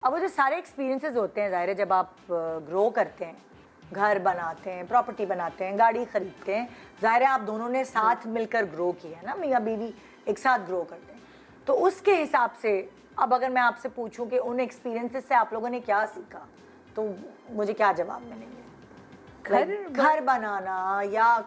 اب وہ جو سارے ایکسپیرینسز ہوتے ہیں ظاہر ہے جب آپ گرو کرتے ہیں, گھر بناتے ہیں, پراپرٹی بناتے ہیں, گاڑی خریدتے ہیں, ظاہر ہے آپ دونوں نے ساتھ مل کر گرو کیا ہے نا, میاں بیوی ایک ساتھ گرو کرتے ہیں. تو اس کے حساب سے اب اگر میں آپ سے پوچھوں کہ ان ایکسپیرینسز سے آپ لوگوں نے کیا سیکھا تو مجھے کیا جواب ملیں گے؟ گھر بنانا یا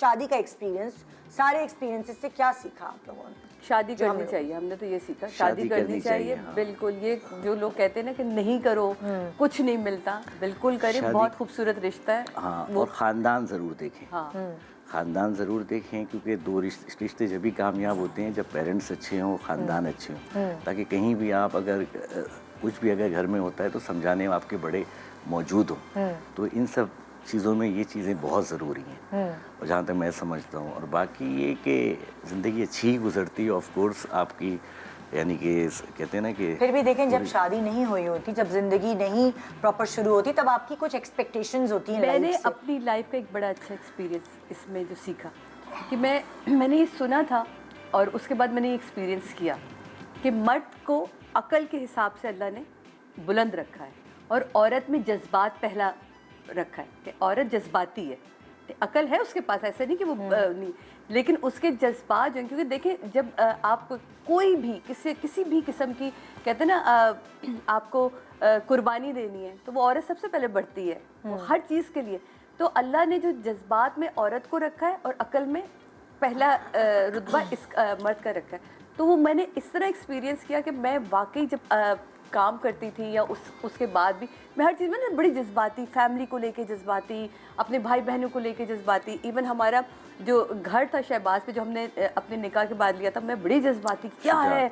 شادی کا ایکسپیرینس, سارے ایکسپیرینسز سے کیا سیکھا آپ لوگوں نے؟ شادی کرنی چاہیے, ہم نے تو یہ سیکھا شادی کرنی چاہیے. بالکل, یہ جو لوگ کہتے ہیں نا کہ نہیں کرو کچھ نہیں ملتا, بالکل کریں, بہت خوبصورت رشتہ ہے. ہاں, اور خاندان ضرور دیکھیں. خاندان ضرور دیکھیں, کیونکہ دو رشتے جبھی کامیاب ہوتے ہیں جب پیرنٹس اچھے ہوں, خاندان اچھے ہوں, تاکہ کہیں بھی آپ اگر کچھ بھی اگر گھر میں ہوتا ہے تو سمجھانے میں آپ کے بڑے موجود ہوں. تو ان سب چیزوں میں یہ چیزیں بہت ضروری ہیں, اور جہاں تک میں سمجھتا ہوں. اور باقی یہ کہ زندگی اچھی گزرتی ہے آف کورس آپ کی, یعنی کہ کہتے ہیں نا کہ پھر بھی دیکھیں جب شادی نہیں ہوئی ہوتی, جب زندگی نہیں پراپر شروع ہوتی, تب آپ کی کچھ ایکسپیکٹیشنز ہوتی ہیں. میں نے اپنی لائف کا ایک بڑا اچھا ایکسپیرینس اس میں جو سیکھا کہ میں نے یہ سنا تھا اور اس کے بعد میں نے یہ ایکسپیرینس کیا کہ مرد کو عقل کے حساب سے اللہ نے بلند رکھا ہے اور عورت میں جذبات پہلا رکھا ہے, کہ عورت جذباتی ہے. عقل ہے اس کے پاس, ایسا نہیں کہ وہ نہیں, لیکن اس کے جذبات جو ہیں, کیونکہ دیکھیں جب آپ کوئی بھی کسی بھی قسم کی کہتے ہیں نا آپ کو قربانی دینی ہے تو وہ عورت سب سے پہلے بڑھتی ہے ہر چیز کے لیے. تو اللہ نے جو جذبات میں عورت کو رکھا ہے اور عقل میں پہلا رتبہ اس مرد کا رکھا ہے. تو وہ میں نے اس طرح ایکسپیرینس کیا کہ میں واقعی جب کام کرتی تھی یا اس کے بعد بھی میں ہر چیز میں نا بڑی جذباتی, فیملی کو لے کے جذباتی, اپنے بھائی بہنوں کو لے کے جذباتی. ایون ہمارا جو گھر تھا شہباز پہ جو ہم نے اپنے نکاح کے بعد لیا تھا, میں بڑی جذباتی, کیا ہے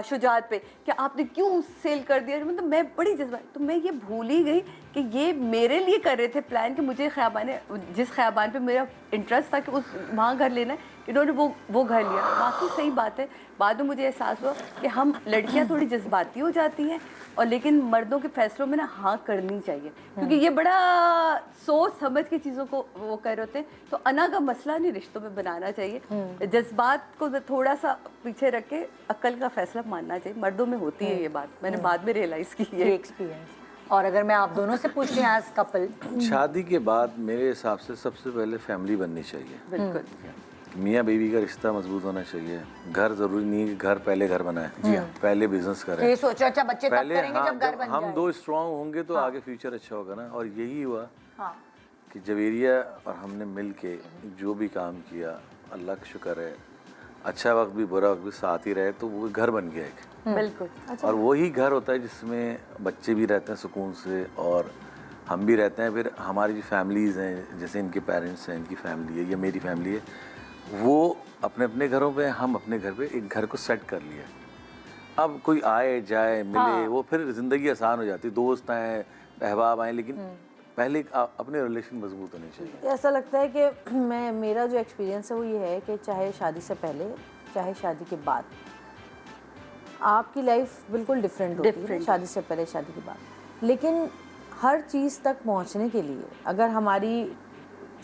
شجاعت پہ کہ آپ نے کیوں سیل کر دیا, مطلب میں بڑی جذباتی. تو میں یہ بھول ہی گئی کہ یہ میرے لیے کر رہے تھے پلان, کہ مجھے جس خیابان پہ میرا انٹرسٹ تھا کہ وہاں گھر لینا ہے, انہوں نے وہ گھر لیا. باقی صحیح بات ہے, بعد میں مجھے احساس ہوا کہ ہم لڑکیاں تھوڑی جذباتی ہو جاتی ہیں, اور لیکن مردوں کے فیصلوں میں نا ہاں کرنی چاہیے, کیونکہ یہ بڑا سوچ سمجھ کے چیزوں کو وہ کر رہے ہوتے ہیں. تو انا کا مسئلہ نہیں رشتوں میں بنانا چاہیے, جذبات کو تھوڑا سا پیچھے رکھ کے عقل کا فیصلہ ماننا چاہیے. مردوں میں ہوتی ہے یہ بات, میں نے بعد میں ریئلائز کی ہے ایکسپیرینس. اور اگر میں آپ دونوں سے پوچھتی ہوں ایز کپل, شادی کے بعد میرے حساب سے سب سے پہلے فیملی بننی چاہیے. بالکل, میاں بیوی کا رشتہ مضبوط ہونا چاہیے. گھر ضروری نہیں ہے کہ گھر پہلے گھر بنائے, جی ہاں, پہلے بزنس کریں. یہ سوچو اچھا بچے تب پہلے کریں گے جب گھر بن ہم جائے. دو اسٹرانگ ہوں گے تو آگے فیوچر اچھا ہوگا نا. اور یہی ہوا کہ جویریہ اور ہم نے مل کے جو بھی کام کیا, اللہ کا شکر ہے, اچھا وقت بھی برا وقت بھی ساتھ ہی رہے, تو وہ گھر بن گیا ایک. بالکل. اور وہی گھر ہوتا ہے جس میں بچے بھی رہتے ہیں سکون سے, اور ہم بھی رہتے ہیں. پھر ہماری جو فیملیز ہیں, جیسے ان کے پیرنٹس ہیں, ان کی فیملی ہے یا میری فیملی ہے, وہ اپنے اپنے گھروں پہ, ہم اپنے گھر پہ ایک گھر کو سیٹ کر لیا. اب کوئی آئے جائے ملے, وہ پھر زندگی آسان ہو جاتی. دوست آئیں, احباب آئیں, لیکن پہلے اپنے ریلیشن مضبوط ہونے چاہیے. ایسا لگتا ہے کہ میرا جو ایکسپیرینس ہے وہ یہ ہے کہ چاہے شادی سے پہلے چاہے شادی کے بعد, آپ کی لائف بالکل ڈفرینٹ ہوتی ہے شادی سے پہلے شادی کے بعد. لیکن ہر چیز تک پہنچنے کے لیے, اگر ہماری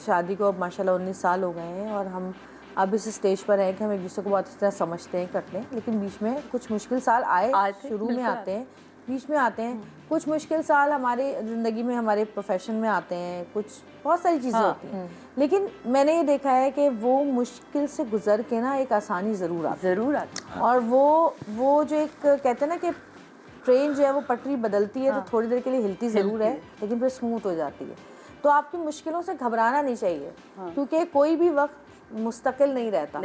شادی کو اب ماشاء اللہ 19 سال ہو گئے ہیں اور ہم اب اس اسٹیج پر ہیں کہ ہم ایک دوسرے کو بہت اچھی طرح سمجھتے ہیں, کرتے ہیں, لیکن بیچ میں کچھ مشکل سال شروع میں آتے ہیں, بیچ میں آتے ہیں. کچھ مشکل سال ہماری زندگی میں, ہمارے پروفیشن میں آتے ہیں, کچھ بہت ساری چیزیں ہوتی ہیں. لیکن میں نے یہ دیکھا ہے کہ وہ مشکل سے گزر کے نا ایک آسانی ضرور آتی ہے. اور وہ جو ایک کہتے ہیں نا کہ ٹرین جو ہے وہ پٹری بدلتی ہے تو تھوڑی دیر کے لیے ہلتی ضرور ہے, لیکن پھر اسموتھ ہو جاتی ہے. تو آپ کی مشکلوں سے گھبرانا نہیں چاہیے, کیونکہ کوئی بھی وقت مستقل نہیں رہتا.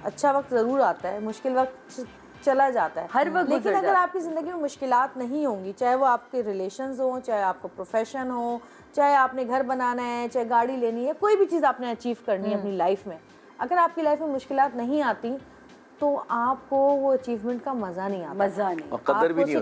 اچھا وقت ضرور آتا ہے, مشکل وقت چلا جاتا ہے ہر وقت. لیکن اگر آپ کی زندگی میں مشکلات نہیں ہوں گی, چاہے وہ آپ کے ریلیشنز ہوں, چاہے آپ کا پروفیشن ہو, چاہے آپ نے گھر بنانا ہے, چاہے گاڑی لینی ہے, کوئی بھی چیز آپ نے اچیو کرنی ہے اپنی لائف میں, اگر آپ کی لائف میں مشکلات نہیں آتی تو آپ کو وہ اچیومنٹ کا مزہ نہیں آتا, قدر بھی نہیں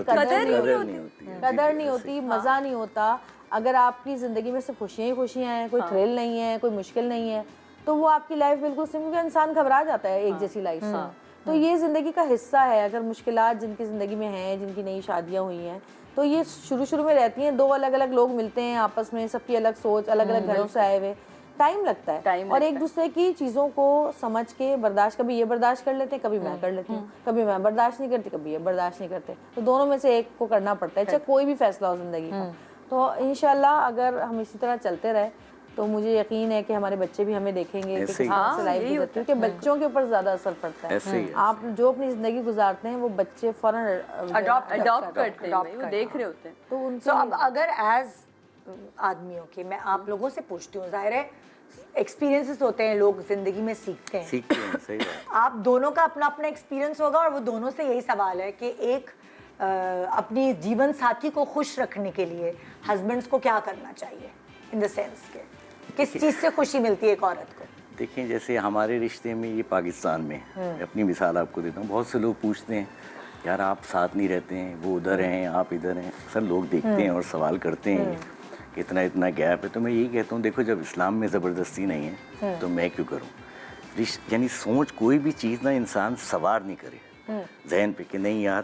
ہوتی, مزہ نہیں ہوتا. اگر آپ کی زندگی میں صرف خوشیاں ہی خوشیاں ہیں, کوئی تھرل نہیں ہے, کوئی مشکل نہیں ہے, تو وہ آپ کی لائف بالکل سمپل, انسان گھبرا جاتا ہے ایک جیسی لائف سے. تو یہ زندگی کا حصہ ہے. اگر مشکلات جن کی زندگی میں ہیں, جن کی نئی شادیاں ہوئی ہیں, تو یہ شروع میں رہتی ہیں. دو الگ الگ لوگ ملتے ہیں آپس میں, سب کی الگ سوچ, الگ الگ گھروں سے آئے ہوئے, ٹائم لگتا ہے اور ایک دوسرے کی چیزوں کو سمجھ کے برداشت, کبھی یہ برداشت کر لیتے ہیں, کبھی میں کر لیتی ہوں, کبھی میں برداشت نہیں کرتی, کبھی یہ برداشت نہیں کرتے, تو دونوں میں سے ایک کو کرنا پڑتا ہے, چاہے کوئی بھی فیصلہ ہو زندگی کا. تو انشاءاللہ اگر ہم اسی طرح چلتے رہے تو مجھے یقین ہے کہ ہمارے بچے بھی ہمیں دیکھیں گے کہ کس طرح سے لائف گزرتی ہے, کیونکہ بچوں کے اوپر زیادہ اثر پڑتا ہے. آپ جو اپنی زندگی گزارتے ہیں وہ بچے فوراً اڈاپٹ کرتے ہیں, وہ دیکھ رہے ہوتے ہیں. تو ان سو اب اگر ایز آدمیوں کے میں آپ لوگوں سے پوچھتی ہوں, ظاہر ہے ایکسپیرینسز ہوتے ہیں, لوگ زندگی میں سیکھتے ہیں, صحیح بات. آپ دونوں کا اپنا اپنا ایکسپیرینس ہوگا اور وہ دونوں سے یہی سوال ہے کہ ایک اپنی جیون ساتھی کو خوش رکھنے کے لیے ہسبینڈس کو کیا کرنا چاہیے, ان دا سینس کہ کس چیز سے خوشی ملتی ہے ایک عورت کو؟ دیکھیں جیسے ہمارے رشتے میں, یہ پاکستان میں, میں اپنی مثال آپ کو دیتا ہوں, بہت سے لوگ پوچھتے ہیں یار آپ ساتھ نہیں رہتے ہیں, وہ ادھر ہیں آپ ادھر ہیں, اکثر لوگ دیکھتے ہیں اور سوال کرتے ہیں کہ اتنا گیپ ہے. تو میں یہی کہتا ہوں دیکھو جب اسلام میں زبردستی نہیں ہے تو میں کیوں کروں. یعنی سوچ کوئی بھی چیز نا انسان سوار نہیں کرے ذہن پہ کہ نہیں یار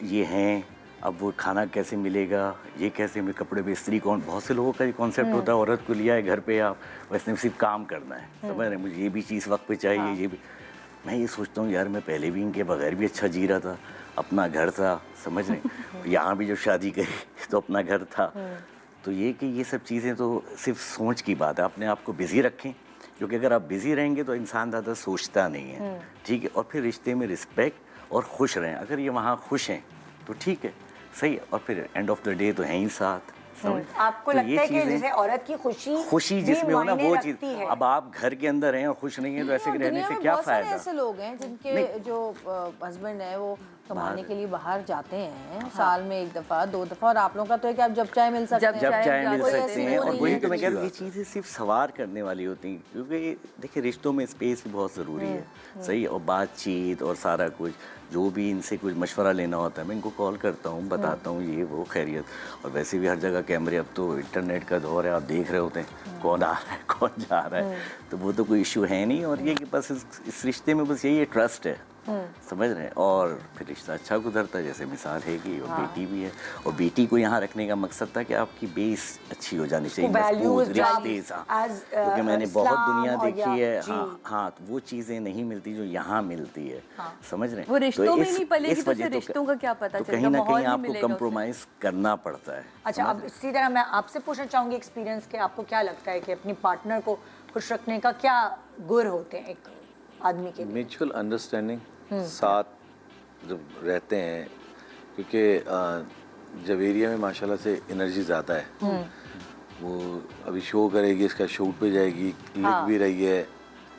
یہ ہیں, اب وہ کھانا کیسے ملے گا, یہ کیسے میں کپڑے پہ استری کون, بہت سے لوگوں کا یہ کانسیپٹ ہوتا ہے عورت کو لیا ہے گھر پہ, آپ ویسے صرف کام کرنا ہے, سمجھ رہے ہیں, مجھے یہ بھی چیز وقت پہ چاہیے, یہ بھی. میں یہ سوچتا ہوں یار میں پہلے بھی ان کے بغیر بھی اچھا جی رہا تھا, اپنا گھر تھا, سمجھ رہے ہیں, یہاں بھی جب شادی کری تو اپنا گھر تھا. تو یہ کہ یہ سب چیزیں تو صرف سوچ کی بات ہے, اپنے آپ کو بزی رکھیں, کیونکہ اگر آپ بزی رہیں گے تو انسان زیادہ سوچتا نہیں ہے, ٹھیک ہے. اور پھر رشتے میں رسپیکٹ اور خوش رہیں, اگر یہ وہاں خوش ہیں تو ٹھیک ہے, صحیح ہے, اور پھر اینڈ آف دا ڈے تو ہیں ہی ساتھ. آپ کو لگتا ہے کہ جیسے عورت کی خوشی جس میں ہونا وہ چیز, ہے, اب آپ گھر کے اندر ہیں اور خوش نہیں ہیں تو ایسے رہنے سے کیا فائدہ. بہت سارے ایسے لوگ ہیں جن کے جو ہسبینڈ ہیں وہ کمانے کے لیے باہر جاتے ہیں سال میں 1 دفعہ 2 دفعہ, اور آپ لوگوں کا تو ہے کہ آپ جب چاہے مل سکتے ہیں, جب چاہے مل سکتے ہیں. اور وہی تو میں کہہ رہا ہوں یہ ہے. چیزیں صرف سوار کرنے والی ہوتی ہیں, کیونکہ دیکھیں رشتوں میں اسپیس بھی بہت ضروری ہے, صحیح, اور بات چیت اور سارا کچھ, جو بھی ان سے کچھ مشورہ لینا ہوتا ہے میں ان کو کال کرتا ہوں, بتاتا ہوں یہ وہ خیریت. اور ویسے بھی ہر جگہ کیمرے, اب تو انٹرنیٹ کا دور ہے, آپ دیکھ رہے ہوتے ہیں کون آ رہا ہے کون جا رہا ہے, تو وہ تو کوئی ایشو ہے نہیں. اور یہ کہ بس اس رشتے میں بس یہی ہے ٹرسٹ ہے, سمجھ رہے ہیں, اور پھر رشتہ اچھا گزرتا ہے. جیسے مثال ہے کہ اور بیٹی بھی ہے, اور بیٹی کو یہاں رکھنے کا مقصد تھا کہ آپ کی بیس اچھی ہو جانی چاہیے, مضبوط رشتے, کیونکہ میں نے بہت دنیا دیکھی ہے. ہاں وہ چیزیں نہیں ملتی جو یہاں ملتی ہے, سمجھ رہے ہیں. وہ رشتوں میں نہیں پلے گی تو پھر رشتوں کا کیا پتہ چلے گا, کہیں نہ ماحول کہیں نہیں آپ کو ملے گا. کمپرومائز کرنا پڑتا ہے. اچھا, اب اسی طرح میں آپ سے پوچھنا چاہوں گی ایکسپیرینس کہ آپ کو کیا لگتا ہے کہ اپنی پارٹنر کو خوش رکھنے کا کیا گر ہوتے ہیں ایک آدمی کے لیے؟ میوچل انڈرسٹینڈنگ, ساتھ جب رہتے ہیں, کیونکہ جویریہ میں ماشاءاللہ سے انرجی زیادہ ہے. وہ ابھی شو کرے گی, اس کا شوٹ پہ جائے گی, لکھ بھی رہی ہے,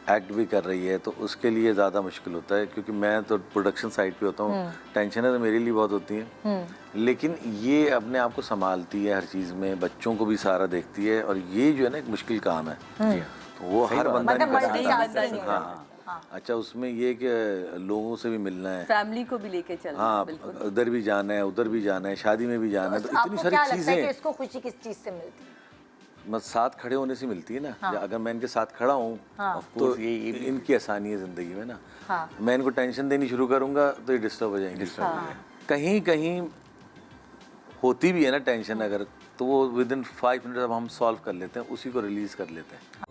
ایکٹ بھی کر رہی ہے, تو اس کے لیے زیادہ مشکل ہوتا ہے. کیونکہ میں تو پروڈکشن سائڈ پہ ہوتا ہوں, ٹینشنیں تو میرے لیے بہت ہوتی ہیں, لیکن یہ اپنے آپ کو سنبھالتی ہے ہر چیز میں, بچوں کو بھی سارا دیکھتی ہے, اور یہ جو ہے نا ایک مشکل کام ہے. تو وہ ہر بندہ نہیں کر سکتا. ہاں, اچھا, اس میں یہ کہ لوگوں سے بھی ملنا ہے, فیملی کو بھی لے کے چلنا, ہاں, ادھر بھی جانا ہے, ادھر بھی جانا ہے, شادی میں بھی جانا ہے, تو اتنی ساری چیزیں. اس کو خوشی کس چیز سے ملتی ہے؟ بس ساتھ کھڑے ہونے سے ملتی ہے نا. اگر میں ان کے ساتھ کھڑا ہوں تو ان کی آسانی ہے زندگی میں نا. میں ان کو ٹینشن دینی شروع کروں گا تو یہ ڈسٹرب ہو جائیں گے. کہیں کہیں ہوتی بھی ہے نا ٹینشن, اگر تو وہ ود ان 5 منٹ اب ہم سالو کر لیتے ہیں, اسی کو ریلیز کر لیتے ہیں.